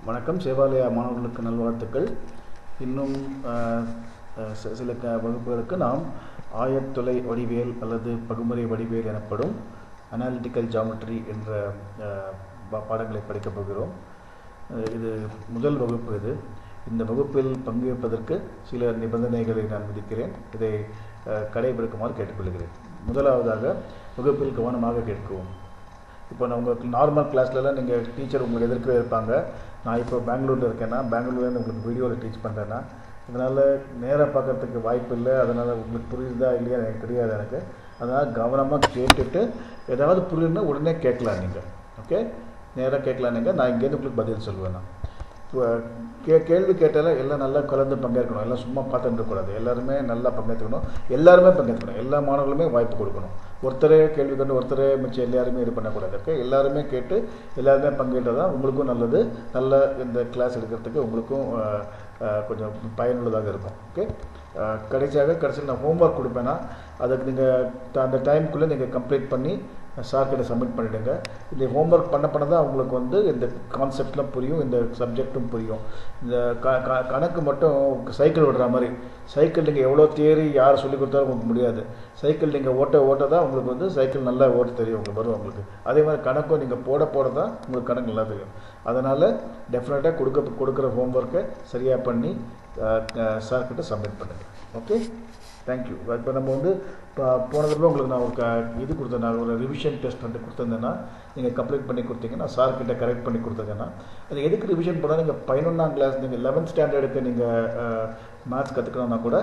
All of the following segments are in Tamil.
வணக்கம். சேவாலயா மாணவர்களுக்கு நல்வாழ்த்துக்கள். இன்னும் சில வகுப்புகளுக்கு நாம் ஆயத்தொலை வடிவியல் அல்லது பகுமுறை வடிவியல் எனப்படும் அனாலிட்டிக்கல் ஜாமெட்ரி என்ற பாடங்களை படிக்கப் போகிறோம். இது முதல் வகுப்பு. இந்த வகுப்பில் பங்கேற்பதற்கு சில நிபந்தனைகளை நான் விதிக்கிறேன். இதை கடைபிடிக்குமாறு கேட்டுக்கொள்கிறேன். முதலாவதாக, வகுப்பில் கவனமாக கேட்கவும். இப்போ நான் உங்களுக்கு நார்மல் கிளாஸ்லலாம் நீங்கள் டீச்சர் உங்களுக்கு எதிர்க்கவே இருப்பாங்க. நான் இப்போ பெங்களூரில் இருக்கேன்னா, பெங்களூர்லேருந்து உங்களுக்கு வீடியோவில் டீச் பண்ணுறேன்னா, அதனால் நேராக பார்க்குறதுக்கு வாய்ப்பு இல்லை. அதனால் உங்களுக்கு புரியுதா இல்லையா எனக்கு தெரியாது எனக்கு. அதனால் கவனமாக கேட்டுட்டு ஏதாவது புரியலன்னா உடனே கேட்கலாம் நீங்கள். ஓகே, நேராக கேட்கலாம் நீங்கள். நான் இங்கேருந்து உங்களுக்கு பதில் சொல்லுவேன். நான் கேள்வி கேட்டாலும் எல்லாம் நல்லா கலந்து பங்கேற்கணும். எல்லாம் சும்மா பார்த்துட்டு இருக்கக்கூடாது. எல்லாருமே நல்லா பங்கேற்றுக்கணும். எல்லா மாணவர்களுமே வாய்ப்பு கொடுக்கணும். ஒருத்தரே கேள்வி கண்டு ஒருத்தரே மிச்சம் எல்லாருமே இது பண்ணக்கூடாது. ஓகே, எல்லாருமே கேட்டு எல்லாருமே பங்கேற்றது தான் உங்களுக்கும் நல்லது. நல்ல இந்த கிளாஸ் எடுக்கிறதுக்கு உங்களுக்கும் கொஞ்சம் பயனுள்ளதாக இருக்கும். ஓகே, கடைசியில் நான் ஹோம்ஒர்க் கொடுப்பேன்னா அதுக்கு நீங்கள் அந்த டைமுக்குள்ளே நீங்கள் கம்ப்ளீட் பண்ணி சார்கிட்ட சப்மிட் பண்ணிவிடுங்க. இந்த ஹோம்ஒர்க் பண்ண தான் உங்களுக்கு வந்து இந்த கான்செப்ட்லாம் புரியும், இந்த சப்ஜெக்டும் புரியும். இந்த கணக்கு மட்டும் சைக்கிள் ஓடுற மாதிரி, சைக்கிள் நீங்கள் எவ்வளோ தியரி யார் சொல்லி கொடுத்தாலும் உங்களுக்கு முடியாது. சைக்கிள் நீங்கள் ஓட்ட தான் உங்களுக்கு வந்து சைக்கிள் நல்லா ஓட்ட தெரியும், உங்களுக்கு வரும் உங்களுக்கு. அதே மாதிரி கணக்கும் நீங்கள் போட தான் உங்களுக்கு கணக்கு நல்லா தெரியும். அதனால் டெஃபினட்டாக கொடுக்குற ஹோம்ஒர்க்கை சரியாக பண்ணி சார்கிட்ட சப்மிட் பண்ணுங்கள். Okay, thank you. இப்போ நம்ம வந்து போன தடவை உங்களுக்கு நான் ஒரு கொடுத்தேன், நான் ஒரு ரிவிஷன் டெஸ்ட் வந்து கொடுத்துருந்தேன்னா நீங்கள் கம்ப்ளீட் பண்ணி கொடுத்தீங்கன்னா, சார்கிட்ட கரெக்ட் பண்ணி கொடுத்தீங்கன்னா, அது எதுக்கு ரிவிஷன் பண்ணால், நீங்கள் 11ஆம் கிளாஸ் நீங்கள் 11th ஸ்டாண்டர்டுக்கு நீங்கள் மேத்ஸ் கற்றுக்கணுன்னா கூட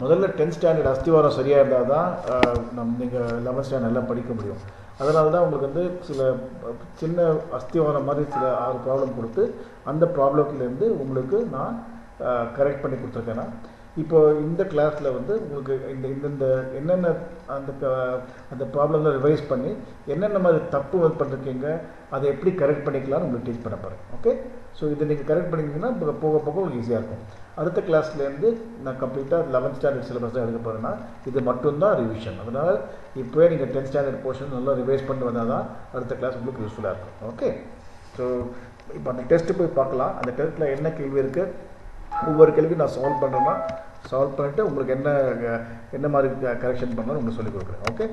முதல்ல 10th ஸ்டாண்டர்ட் அஸ்திவாரம் சரியாக இருந்தால் தான் நீங்கள் 11th ஸ்டாண்டர்ட் நல்லா படிக்க முடியும். அதனால தான் உங்களுக்கு வந்து சில சின்ன அஸ்திவாரம் மாதிரி சில 6 ப்ராப்ளம் கொடுத்து அந்த ப்ராப்ளத்துலேருந்து உங்களுக்கு நான் கரெக்ட் பண்ணி கொடுத்துருக்கேன்னா, இப்போ இந்த கிளாஸில் வந்து உங்களுக்கு இந்த என்னென்ன அந்த ப்ராப்ளம்லாம் ரிவைஸ் பண்ணி என்னென்ன மாதிரி தப்பு பண்ணிருக்கீங்க, அதை எப்படி கரெக்ட் பண்ணிக்கலாம்னு உங்களுக்கு டீச் பண்ண போகிறேன். ஓகே, ஸோ இதை நீங்கள் கரெக்ட் பண்ணிங்கன்னா போக உங்களுக்கு ஈஸியாக இருக்கும். அடுத்த கிளாஸ்லேருந்து நான் கம்ப்ளீட்டாக 11th ஸ்டாண்டர்ட் சிலபஸ் தான் எடுக்க போகிறேன்னா இது மட்டும்தான் ரிவிஷன். அதனால் இப்போவே நீங்கள் 10th ஸ்டாண்டர்ட் போர்ஷன் நல்லா ரிவைஸ் பண்ணி வந்தால் தான் அடுத்த கிளாஸ் உங்களுக்கு யூஸ்ஃபுல்லாக இருக்கும். ஓகே, ஸோ இப்போ அந்த டெஸ்ட்டு போய் பார்க்கலாம். அந்த டெஸ்ட்டில் என்ன கேள்வி இருக்குது, ஒவ்வொரு கேள்வியும் நான் சால்வ் பண்ணுறேன்னா சால்வ் பண்ணிவிட்டு உங்களுக்கு என்ன மாதிரி கரெக்ஷன் பண்ணணும்னு உங்களுக்கு சொல்லிக் கொடுக்குறேன். ஓகே.